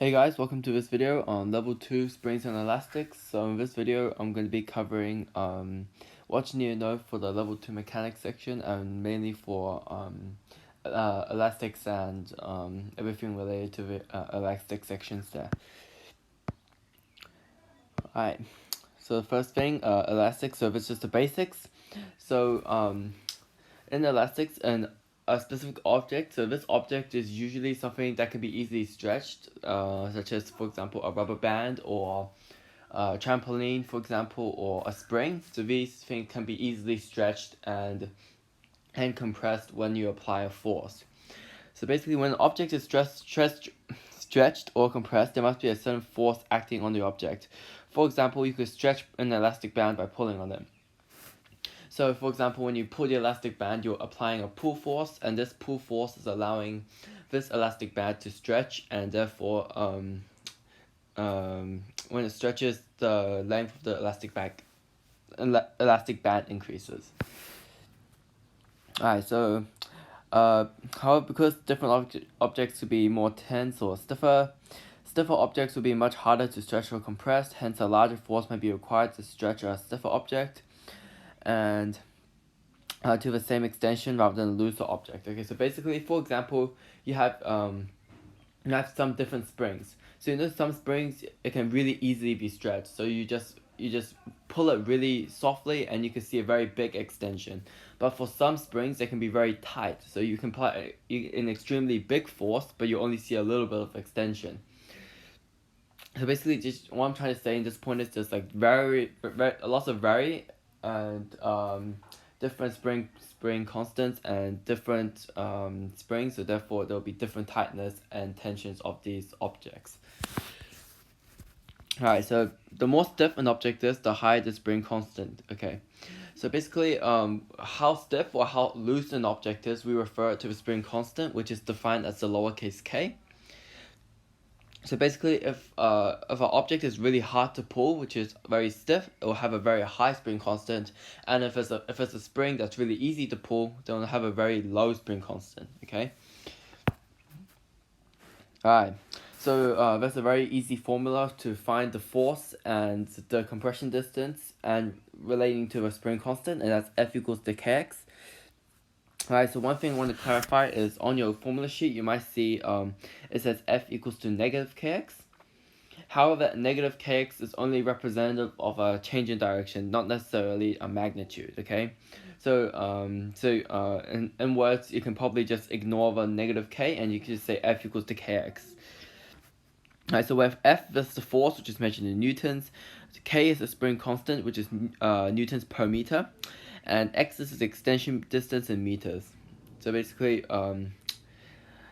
Hey guys, welcome to this video on level 2 springs and elastics. So in this video I'm going to be covering what you need to know for the level 2 mechanics section, and mainly for elastics and everything related to the elastic sections there. Alright, so the first thing, elastics, so it's just the basics. So in elastics, and a specific object, so this object is usually something that can be easily stretched, such as, for example, a rubber band or a trampoline, for example, or a spring. So these things can be easily stretched and compressed when you apply a force. So basically, when an object is stretched or compressed, there must be a certain force acting on the object. For example, you could stretch an elastic band by pulling on it. So, for example, when you pull the elastic band, you're applying a pull force, and this pull force is allowing this elastic band to stretch, and therefore, when it stretches, the length of the elastic band increases. Alright, so, however, because different objects could be more tense or stiffer objects will be much harder to stretch or compress, hence a larger force might be required to stretch a stiffer object, and to the same extension rather than a looser object. Okay, so basically, for example, you have some different springs. So you know, some springs, it can really easily be stretched. So you just pull it really softly, and you can see a very big extension. But for some springs, they can be very tight. So you can apply an extremely big force, but you only see a little bit of extension. So basically, just what I'm trying to say in this point is just like lots of vary and different spring constants and different springs, so therefore there will be different tightness and tensions of these objects. Alright, so the more stiff an object is, the higher the spring constant. Okay, so basically, how stiff or how loose an object is, we refer to the spring constant, which is defined as the lowercase k. So basically, if an object is really hard to pull, which is very stiff, it will have a very high spring constant. And if it's a spring that's really easy to pull, then it'll have a very low spring constant. Okay. Alright. So that's a very easy formula to find the force and the compression distance, and relating to a spring constant, and that's F equals to kx. Alright, so one thing I want to clarify is on your formula sheet, you might see it says F equals to negative kx. However, negative kx is only representative of a change in direction, not necessarily a magnitude, okay? So, in words, you can probably just ignore the negative k, and you can just say F equals to kx. Alright, so we have F is the force, which is measured in newtons. K is the spring constant, which is newtons per meter. And x is the extension distance in meters. So basically,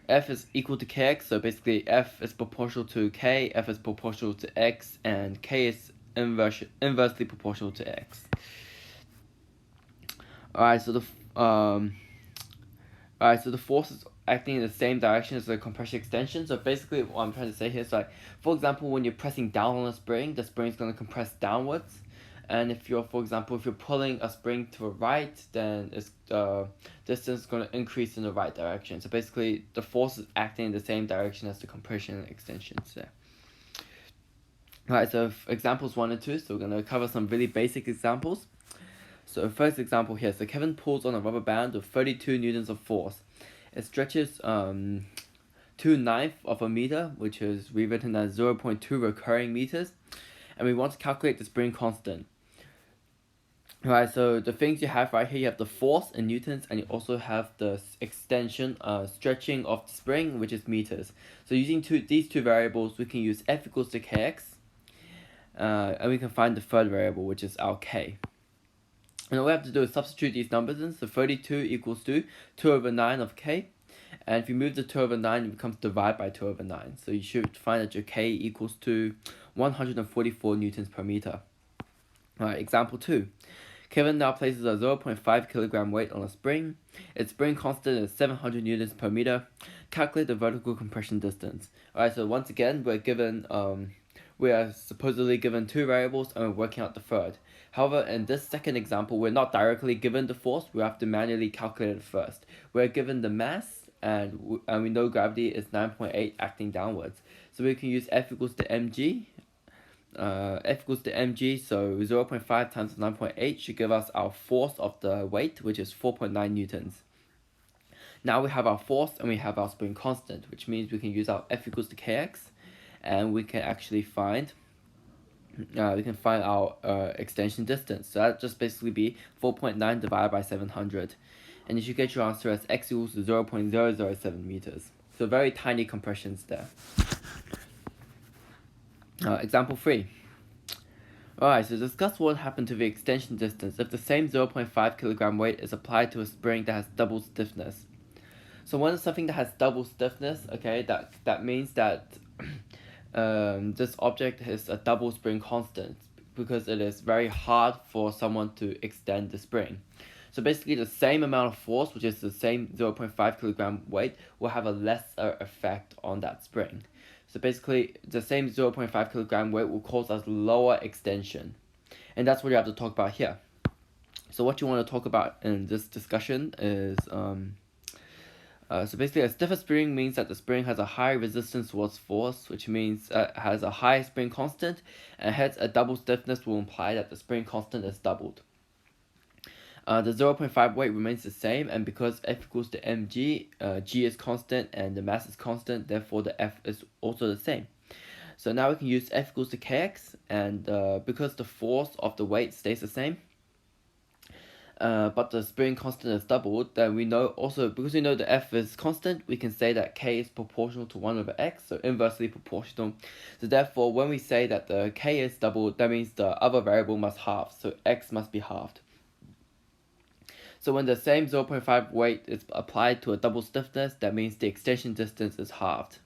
F is equal to kx, so basically F is proportional to k, F is proportional to x, and k is inversely proportional to x. Alright, so the force is acting in the same direction as the compression extension. So basically, what I'm trying to say here is, like, for example, when you're pressing down on a spring, the spring is going to compress downwards. And if you're pulling a spring to the right, then the distance is going to increase in the right direction. So basically, the force is acting in the same direction as the compression and extensions there. Alright, so examples 1 and 2, so we're going to cover some really basic examples. So first example here, so Kevin pulls on a rubber band with 32 newtons of force. It stretches 2/9 of a meter, which is rewritten as 0.2 recurring meters, and we want to calculate the spring constant. Alright, so the things you have right here, you have the force in newtons, and you also have the extension, stretching of the spring, which is meters. So using these two variables, we can use F equals to kx, and we can find the third variable, which is our k. And all we have to do is substitute these numbers in. So 32 equals to 2/9 of k. And if you move the 2/9, it becomes divided by 2/9. So you should find that your k equals to 144 newtons per meter. Alright, example 2. Kevin now places a 0.5 kilogram weight on a spring. Its spring constant is 700 newtons per meter. Calculate the vertical compression distance. Alright, so once again, we are supposedly given two variables, and we're working out the third. However, in this second example, we're not directly given the force. We have to manually calculate it first. We're given the mass, and we know gravity is 9.8 acting downwards. So we can use F equals to mg. F equals to mg, so 0.5 times 9.8 should give us our force of the weight, which is 4.9 newtons. Now we have our force and we have our spring constant, which means we can use our F equals to kx, and we can actually find our extension distance. So that just basically be 4.9 divided by 700, and you should get your answer as x equals to 0.007 meters. So very tiny compressions there. Example 3. Alright, so discuss what happened to the extension distance if the same 0.5 kilogram weight is applied to a spring that has double stiffness. So when something that has double stiffness, okay, that means that this object has a double spring constant because it is very hard for someone to extend the spring. So basically the same amount of force, which is the same 0.5 kilogram weight, will have a lesser effect on that spring. So basically the same 0.5 kilogram weight will cause us lower extension. And that's what you have to talk about here. So what you want to talk about in this discussion is so basically a stiffer spring means that the spring has a high resistance towards force, which means has a high spring constant, and hence a double stiffness will imply that the spring constant is doubled. The 0.5 weight remains the same, and because F equals to mg, g is constant and the mass is constant, therefore the F is also the same. So now we can use F equals to kx, and because the force of the weight stays the same, but the spring constant is doubled, then we know also, because we know the F is constant, we can say that K is proportional to 1 over X, so inversely proportional. So therefore, when we say that the K is doubled, that means the other variable must halve, so X must be halved. So when the same 0.5 weight is applied to a double stiffness, that means the extension distance is halved.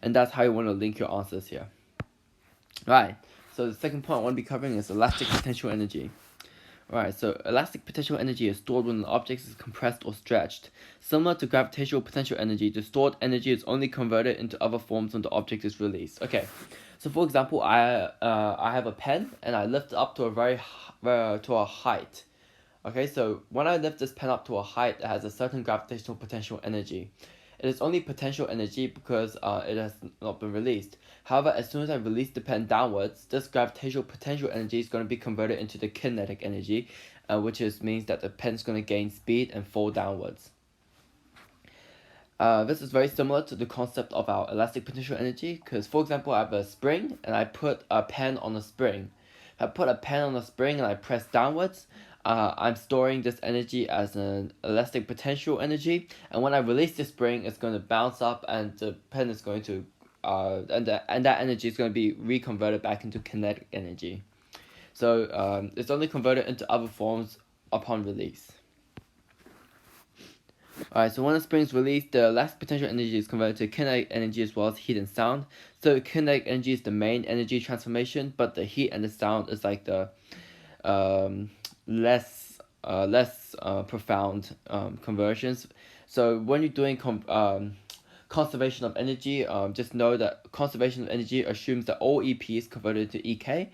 And that's how you want to link your answers here. Right, so the second point I want to be covering is elastic potential energy. Alright, so elastic potential energy is stored when an object is compressed or stretched. Similar to gravitational potential energy, the stored energy is only converted into other forms when the object is released. Okay, so for example, I have a pen and I lift it up to a height. Okay, so when I lift this pen up to a height, it has a certain gravitational potential energy. It is only potential energy because it has not been released. However, as soon as I release the pen downwards, this gravitational potential energy is going to be converted into the kinetic energy, which means that the pen is going to gain speed and fall downwards. This is very similar to the concept of our elastic potential energy, because for example, I have a spring and I put a pen on a spring. If I put a pen on a spring and I press downwards, I'm storing this energy as an elastic potential energy, and when I release the spring, it's going to bounce up, and the pen is going to, and that energy is going to be reconverted back into kinetic energy. So it's only converted into other forms upon release. Alright, so when a spring is released, the elastic potential energy is converted to kinetic energy as well as heat and sound. So kinetic energy is the main energy transformation, but the heat and the sound is like the less profound conversions. So when you're doing conservation of energy, just know that conservation of energy assumes that all EP is converted to EK.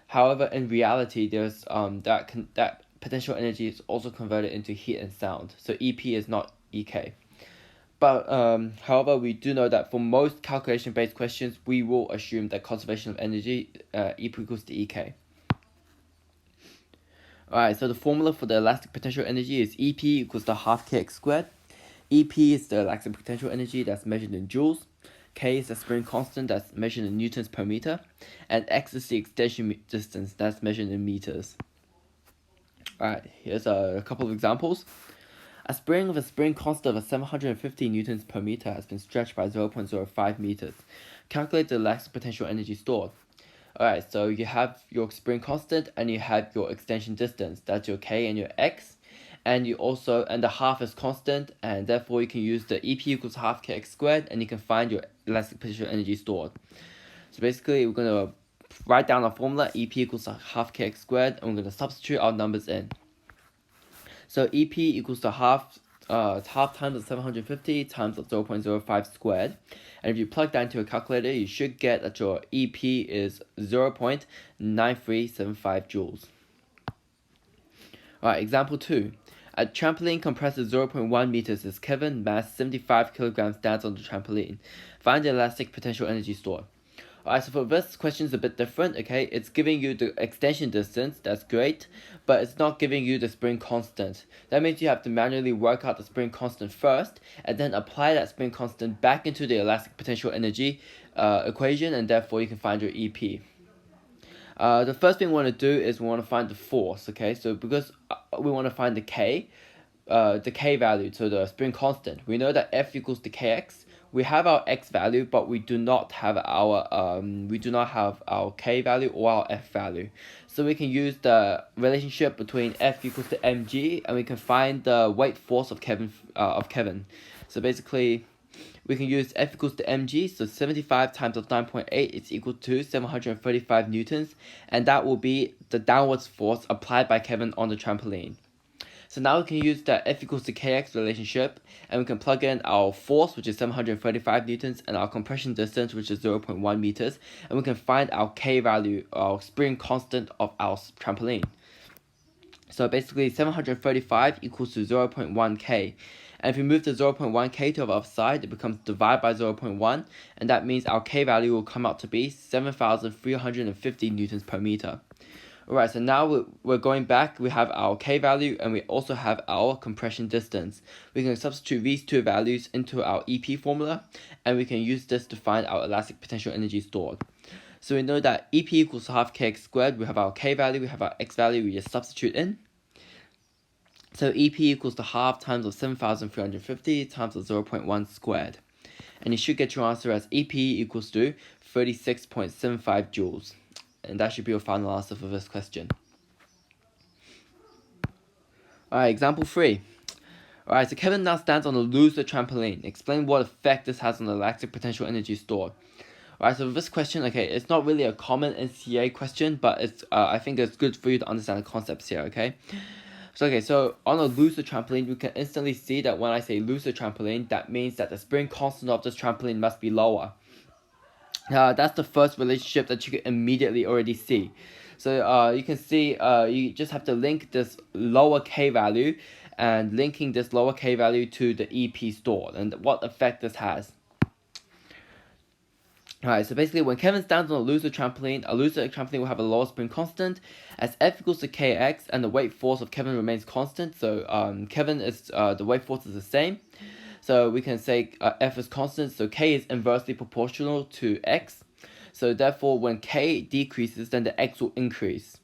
However, in reality, there's that potential energy is also converted into heat and sound. So EP is not EK. But however, we do know that for most calculation-based questions, we will assume that conservation of energy equals to EK. Alright, so the formula for the elastic potential energy is EP equals to half kx squared. EP is the elastic potential energy that's measured in joules. K is the spring constant that's measured in newtons per meter. And X is the extension distance that's measured in meters. Alright, here's a couple of examples. A spring with a spring constant of 750 newtons per meter has been stretched by 0.05 meters. Calculate the elastic potential energy stored. Alright, so you have your spring constant and you have your extension distance. That's your K and your X. And the half is constant, and therefore you can use the EP equals half kx squared, and you can find your elastic potential energy stored. So basically, we're going to write down our formula, EP equals half kx squared, and we're going to substitute our numbers in. So EP equals to half times the 750 times the 0.05 squared. And if you plug that into a calculator, you should get that your EP is 0.9375 joules. Alright, example 2. A trampoline compresses 0.1 meters as Kevin, mass 75 kilograms, stands on the trampoline. Find the elastic potential energy stored. Alright, so for this question is a bit different, okay? It's giving you the extension distance, that's great, but it's not giving you the spring constant. That means you have to manually work out the spring constant first, and then apply that spring constant back into the elastic potential energy equation, and therefore you can find your EP. The first thing we want to do is we want to find the force, okay? So because we want to find the K value, so the spring constant, we know that F equals to Kx. We have our X value, but we do not have our K value or our F value. So we can use the relationship between F equals to mg, and we can find the weight force of Kevin. So basically, we can use F equals to mg, so 75 times of 9.8 is equal to 735 newtons, and that will be the downwards force applied by Kevin on the trampoline. So now we can use the F equals to Kx relationship, and we can plug in our force, which is 735 newtons, and our compression distance, which is 0.1 meters, and we can find our K value, our spring constant of our trampoline. So basically 735 equals to 0.1 K. And if we move the 0.1 K to the other side, it becomes divided by 0.1, and that means our K value will come out to be 7,350 newtons per meter. Alright, so now we're going back, we have our K value, and we also have our compression distance. We can substitute these two values into our EP formula, and we can use this to find our elastic potential energy stored. So we know that EP equals half Kx squared, we have our K value, we have our X value, we just substitute in. So EP equals to half times of 7,350 times of 0.1 squared. And you should get your answer as EP equals to 36.75 joules. And that should be your final answer for this question. Alright, example 3. Alright, so Kevin now stands on a loser trampoline. Explain what effect this has on the elastic potential energy stored. Alright, so for this question, okay, it's not really a common NCA question, but it's I think it's good for you to understand the concepts here, okay? So on a loser trampoline, you can instantly see that when I say loser trampoline, that means that the spring constant of this trampoline must be lower. That's the first relationship that you can immediately already see. So you can see you just have to link this lower K value, and linking this lower K value to the EP stored, and what effect this has. Alright, so basically when Kevin stands on a loser trampoline will have a lower spring constant as F equals to Kx, and the weight force of Kevin remains constant. So Kevin is the weight force is the same. So we can say F is constant, so K is inversely proportional to X. So therefore, when K decreases, then the X will increase.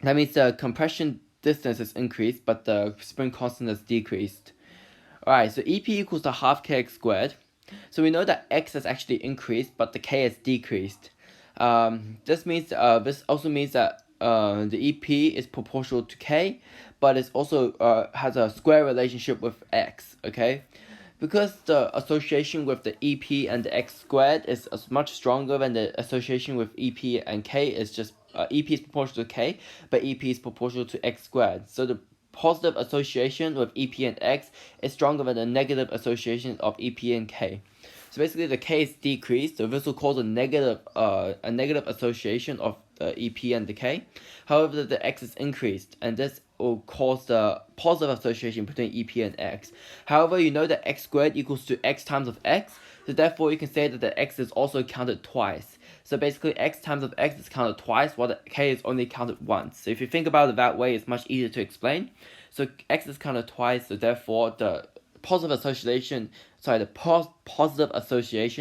That means the compression distance is increased, but the spring constant is decreased. Alright, so EP equals to half Kx squared. So we know that X has actually increased, but the K has decreased. This also means that the EP is proportional to K, but it also has a square relationship with X, okay? Because the association with the EP and the X squared is much stronger than the association with EP and K. Is just EP is proportional to K, but EP is proportional to X squared. So the positive association with EP and X is stronger than the negative association of EP and K. So basically the K is decreased, so this will cause a negative association of the EP and the K. However, the X is increased, and this will cause the positive association between EP and X. However, you know that X squared equals to X times of X, so therefore you can say that the X is also counted twice. So basically X times of X is counted twice, while the K is only counted once. So if you think about it that way, it's much easier to explain. So X is counted twice, so therefore the positive association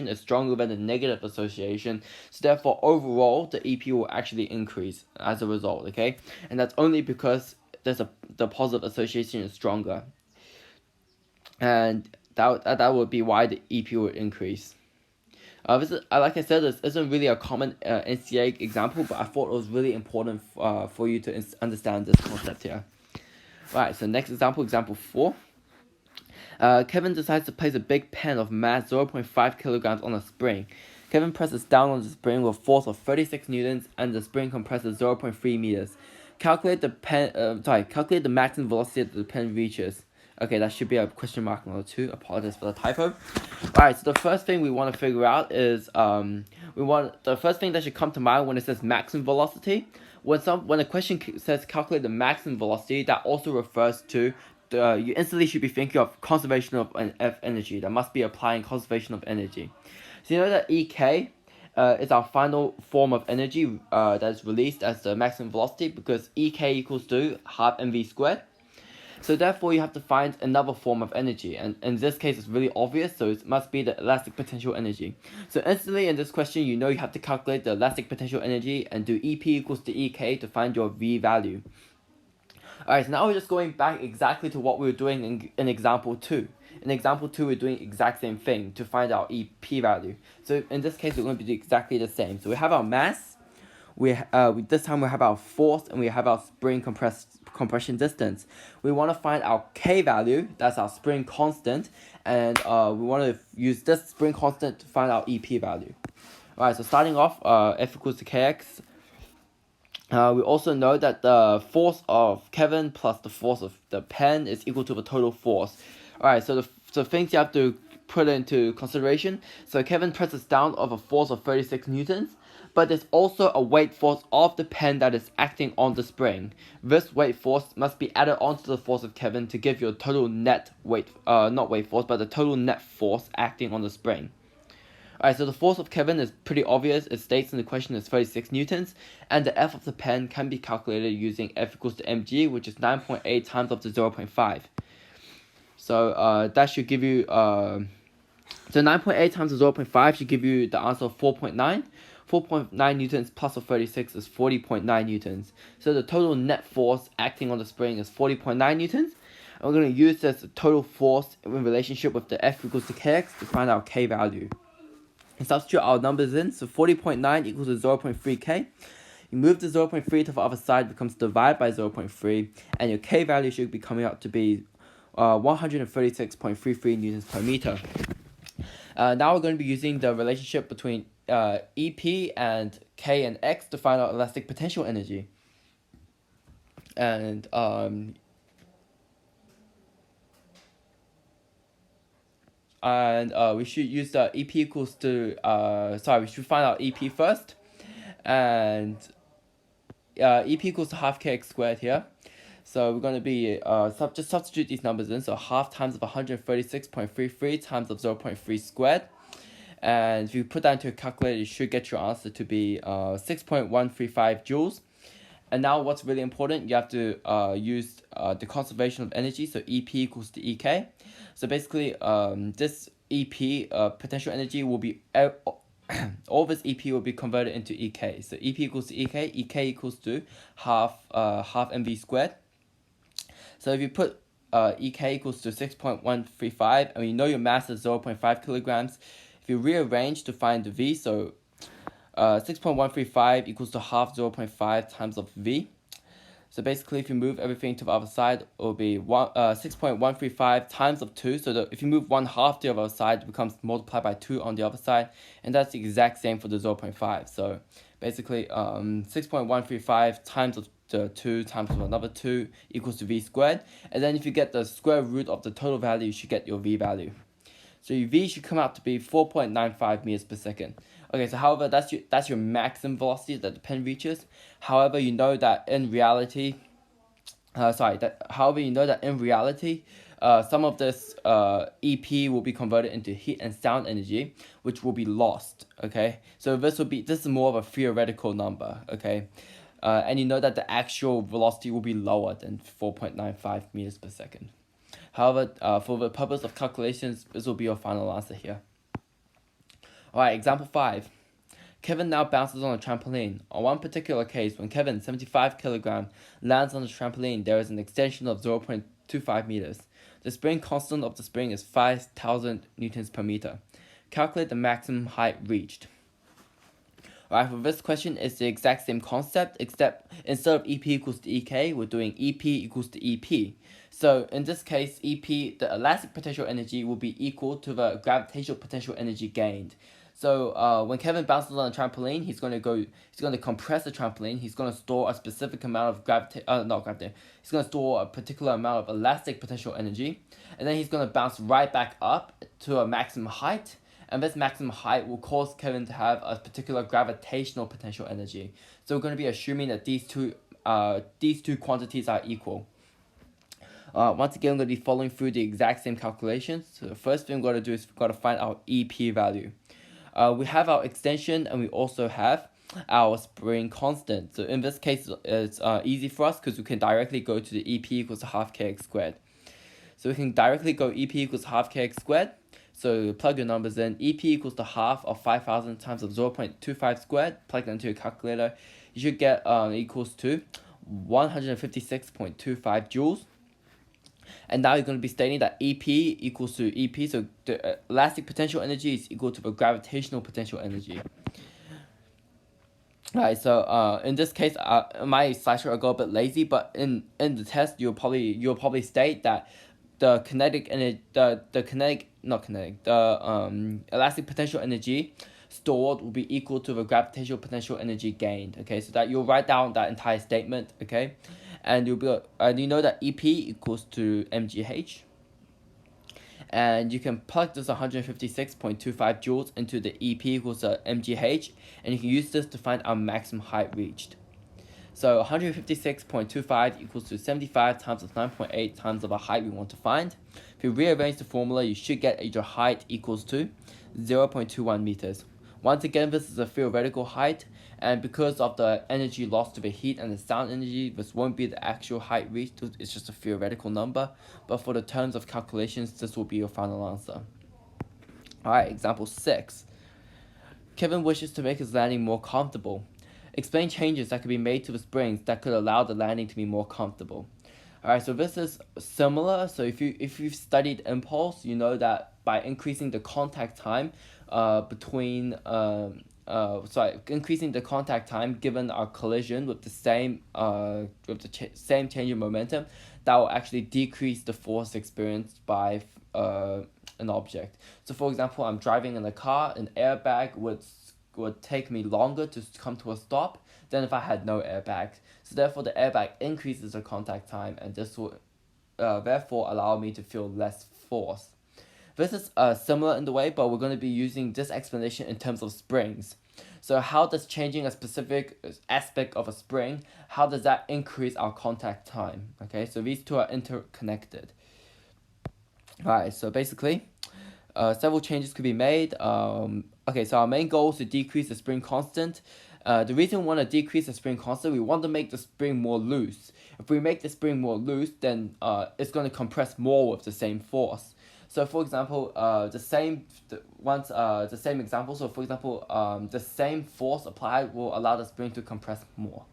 is stronger than the negative association. So therefore, overall, the EP will actually increase as a result, okay? And that's only because the positive association is stronger. And that would be why the EP will increase. Like I said, this isn't really a common NCA example, but I thought it was really important for you to understand this concept here. Right, so next example 4. Kevin decides to place a big pen of mass 0.5 kilograms on a spring. Kevin presses down on the spring with a force of 36 newtons, and the spring compresses 0.3 meters. Calculate the maximum velocity that the pen reaches. Okay, that should be a question mark number 2. Apologize for the typo. Alright, so the first thing we want to figure out is the first thing that should come to mind when it says maximum velocity. When a question says calculate the maximum velocity, that also refers to you instantly should be thinking of conservation of energy. That must be applying conservation of energy. So you know that EK is our final form of energy that is released as the maximum velocity, because EK equals to half mv squared. So therefore you have to find another form of energy, and in this case it's really obvious, so it must be the elastic potential energy. So instantly in this question you know you have to calculate the elastic potential energy and do EP equals to EK to find your V value. Alright, so now we're just going back exactly to what we were doing in example 2. In example 2 we're doing exact same thing to find our EP value. So in this case we're going to do exactly the same. So we have our mass, this time we have our force, and we have our spring compression distance. We want to find our K value, that's our spring constant, and we want to use this spring constant to find our EP value. Alright, so starting off, F equals to Kx. We also know that the force of Kevin plus the force of the pen is equal to the total force. Alright, so the things you have to put into consideration. So Kevin presses down of a force of 36 newtons, but there's also a weight force of the pen that is acting on the spring. This weight force must be added onto the force of Kevin to give you a total net weight, not weight force, but the total net force acting on the spring. Alright, so the force of Kevin is pretty obvious. It states in the question is 36 newtons, and the F of the pen can be calculated using F equals to mg, which is 9.8 times up to 0.5. So that should give you, so 9.8 times 0.5 should give you the answer of 4.9. 4.9 newtons plus of 36 is 40.9 newtons. So the total net force acting on the spring is 40.9 newtons. And we're going to use this total force in relationship with the F equals to Kx to find our K value. And substitute our numbers in. So 40.9 equals to 0.3K. You move the 0.3 to the other side, becomes divided by 0.3, and your K value should be coming out to be 136.33 newtons per meter. Now we're going to be using the relationship between EP and K and X to find out elastic potential energy. And we should use the EP equals to, we should find out EP first. And EP equals to half Kx squared here. So we're going to be, just substitute these numbers in. So half times of 136.33 times of 0.3 squared. And if you put that into a calculator, you should get your answer to be 6.135 joules. And now what's really important, you have to use the conservation of energy, so EP equals to EK. So basically, this EP, potential energy, will be, all this EP will be converted into EK. So EP equals to EK, EK equals to half mv squared. So if you put EK equals to 6.135, and you know your mass is 0.5 kilograms, if you rearrange to find the V, so 6.135 equals to half 0.5 times of V. So basically, if you move everything to the other side, it will be 6.135 times of 2. So that if you move 1/2 to the other side, it becomes multiplied by 2 on the other side. And that's the exact same for the 0.5. So basically, 6.135 times of the 2 times of another 2 equals to V squared. And then if you get the square root of the total value, you should get your V value. So your V should come out to be 4.95 meters per second. Okay, so however, that's your maximum velocity that the pen reaches. However, you know that in reality, some of this EP will be converted into heat and sound energy, which will be lost. Okay, so this is more of a theoretical number. Okay, and you know that the actual velocity will be lower than 4.95 meters per second. However, for the purpose of calculations, this will be your final answer here. Alright, example 5. Kevin now bounces on a trampoline. On one particular case, when Kevin, 75 kilograms, lands on the trampoline, there is an extension of 0.25 meters. The spring constant of the spring is 5,000 newtons per meter. Calculate the maximum height reached. Alright, for this question, it's the exact same concept, except instead of EP equals to EK, we're doing EP equals to EP. So in this case, EP, the elastic potential energy, will be equal to the gravitational potential energy gained. So when Kevin bounces on a trampoline, he's going to compress the trampoline. He's going to store a specific amount of He's going to store a particular amount of elastic potential energy, and then he's going to bounce right back up to a maximum height. And this maximum height will cause Kevin to have a particular gravitational potential energy. So we're going to be assuming that these two quantities are equal. Once again, I'm going to be following through the exact same calculations. So the first thing we're going to do is we've got to find our EP value. We have our extension and we also have our spring constant. So in this case, it's easy for us because we can directly go to the EP equals to half kx squared. So we can directly go EP equals half kx squared. So plug your numbers in. EP equals to half of 5,000 times of 0.25 squared. Plug that into your calculator. You should get equals to 156.25 joules. And now you're going to be stating that EP equals to EP. So the elastic potential energy is equal to the gravitational potential energy. Right, so in this case, my slideshow will go a bit lazy, but in the test, you'll probably state that the kinetic energy, the elastic potential energy stored will be equal to the gravitational potential energy gained. Okay, so that you'll write down that entire statement. Okay, and you know that EP equals to mgh. And you can plug this 156.25 joules into the EP equals to mgh, and you can use this to find our maximum height reached. So 156.25 equals to 75 times 9.8 times of the height we want to find. If you rearrange the formula, you should get your height equals to 0.21 meters. Once again, this is a theoretical height, and because of the energy lost to the heat and the sound energy, this won't be the actual height reached. It's just a theoretical number, but for the terms of calculations, this will be your final answer. Alright, example 6. Kevin wishes to make his landing more comfortable. Explain changes that could be made to the springs that could allow the landing to be more comfortable. Alright, so this is similar. So if you've studied impulse, you know that by increasing the contact time increasing the contact time given our collision with the same same change in momentum, that will actually decrease the force experienced by an object. So for example, I'm driving in a car, an airbag would take me longer to come to a stop than if I had no airbag. So therefore the airbag increases the contact time, and this will therefore allow me to feel less force. This is similar in the way, but we're going to be using this explanation in terms of springs. So how does changing a specific aspect of a spring, how does that increase our contact time? Okay, so these two are interconnected. Alright, so basically, several changes could be made. Okay, so our main goal is to decrease the spring constant. The reason we want to decrease the spring constant, we want to make the spring more loose. If we make the spring more loose, then it's going to compress more with the same force. So for example, the same example. So for example, the same force applied will allow the spring to compress more.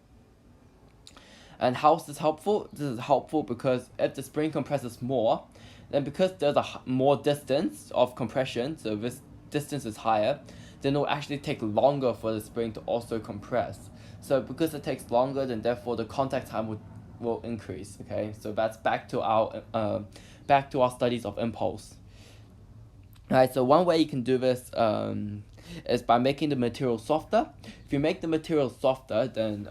And how is this helpful? This is helpful because if the spring compresses more, then because there's more distance of compression, so this distance is higher, then it will actually take longer for the spring to also compress. So because it takes longer, then therefore the contact time will increase. Okay, so that's back to our studies of impulse. Alright, so one way you can do this is by making the material softer. If you make the material softer, then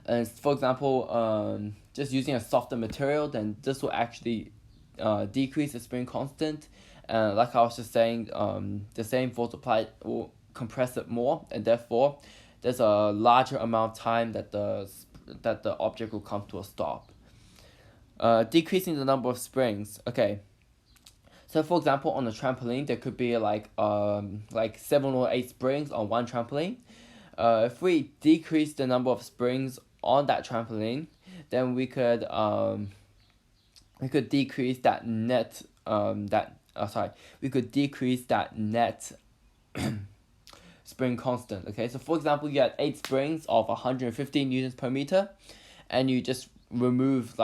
and for example, just using a softer material, then this will actually decrease the spring constant. Like I was just saying, the same force applied will compress it more, and therefore there's a larger amount of time that the object will come to a stop. Decreasing the number of springs. Okay. So for example, on a trampoline, there could be like 7 or 8 springs on one trampoline. If we decrease the number of springs on that trampoline, then we could decrease that net spring constant. Okay, so for example, you had 8 springs of 115 newtons per meter, and you just removed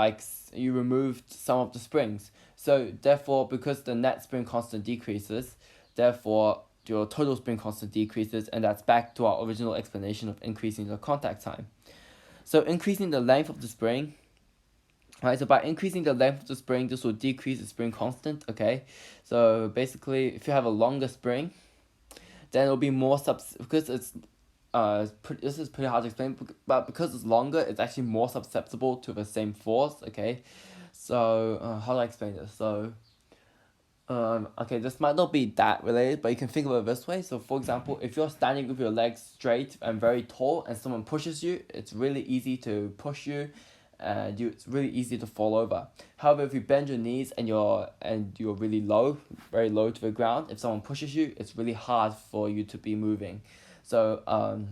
some of the springs. So therefore, because the net spring constant decreases, therefore your total spring constant decreases, and that's back to our original explanation of increasing the contact time. So increasing the length of the spring. Right, so by increasing the length of the spring, this will decrease the spring constant. Okay, so basically, if you have a longer spring, then it'll be more because it's this is pretty hard to explain, but because it's longer, it's actually more susceptible to the same force. Okay, so how do I explain this? So okay, this might not be that related, but you can think of it this way. So for example, if you're standing with your legs straight and very tall, and someone pushes you, it's really easy to push you, and it's really easy to fall over. However, if you bend your knees and you're really low, very low to the ground, if someone pushes you, it's really hard for you to be moving. So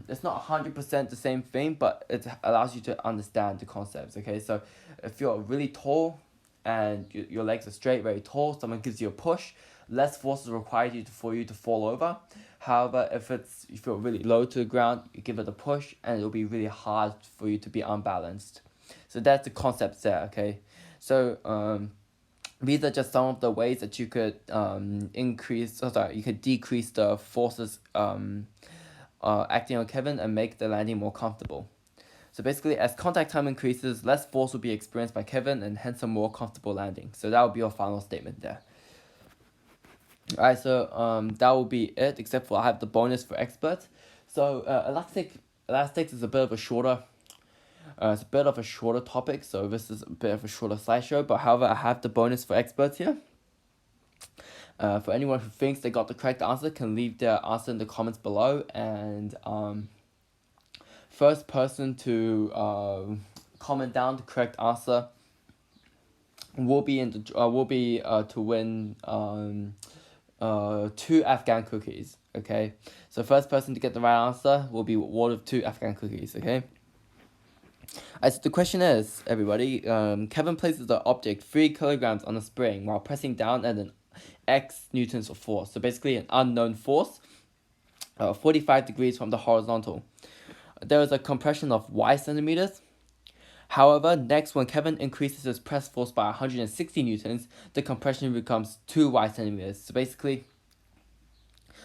it's not 100% the same thing, but it allows you to understand the concepts. Okay, so if you're really tall and your legs are straight, very tall, someone gives you a push, less force is required for you to fall over. However, if you're really low to the ground, you give it a push, and it'll be really hard for you to be unbalanced. So that's the concept there. Okay, so these are just some of the ways that you could you could decrease the forces acting on Kevin and make the landing more comfortable. So basically, as contact time increases, less force will be experienced by Kevin and hence a more comfortable landing. So that would be your final statement there. Alright, so that will be it, except for I have the bonus for experts. So elastics is a bit of a shorter it's a bit of a shorter topic, so this is a bit of a shorter slideshow, but however, I have the bonus for experts here. For anyone who thinks they got the correct answer, can leave their answer in the comments below, and first person to comment down the correct answer will be to win 2 Afghan cookies. Okay, so first person to get the right answer will be awarded 2 Afghan cookies. Okay. So the question is, everybody, Kevin places the object 3 kilograms on a spring while pressing down at an X newtons of force. So basically an unknown force, 45 degrees from the horizontal. There is a compression of Y centimeters. However, next, when Kevin increases his press force by 160 newtons, the compression becomes 2Y centimeters. So basically,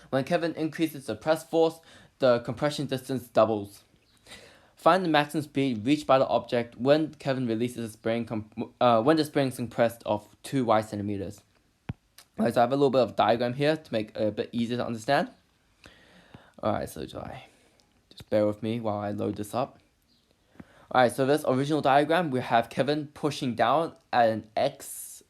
when Kevin increases the press force, the compression distance doubles. Find the maximum speed reached by the object when Kevin releases the spring when the spring is compressed of 2Y centimeters. Alright, so I have a little bit of diagram here to make it a bit easier to understand. Alright, so just bear with me while I load this up. Alright, so this original diagram, we have Kevin pushing down at an X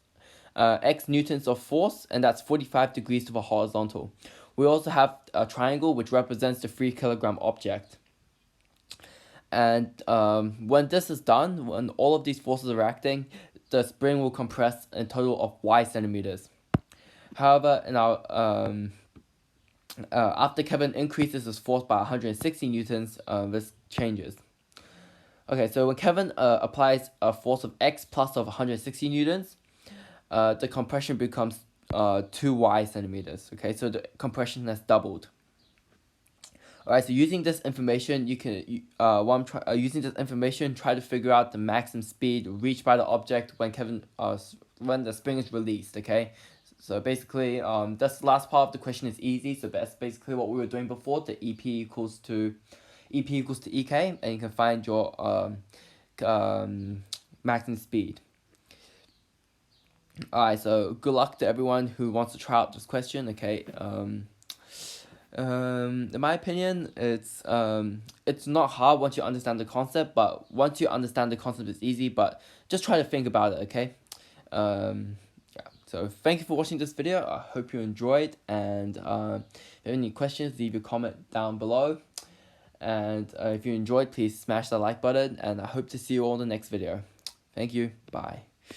newtons of force, and that's 45 degrees to the horizontal. We also have a triangle which represents the 3 kilogram object. And when this is done, when all of these forces are acting, the spring will compress a total of Y centimeters. However, in after Kevin increases his force by 160 newtons, this changes. Okay, so when Kevin applies a force of X plus of 160 newtons, the compression becomes 2Y centimeters. Okay, so the compression has doubled. Alright, so using this information, you can using this information, try to figure out the maximum speed reached by the object when when the spring is released. Okay, so basically, this last part of the question is easy. So that's basically what we were doing before. The EP equals to EK, and you can find your maximum speed. Alright, so good luck to everyone who wants to try out this question. Okay. In my opinion, it's not hard once you understand the concept, but once you understand the concept, it's easy, but just try to think about it, okay? Yeah, so thank you for watching this video. I hope you enjoyed, and if you have any questions, leave your comment down below, and if you enjoyed, please smash the like button, and I hope to see you all in the next video. Thank you, bye.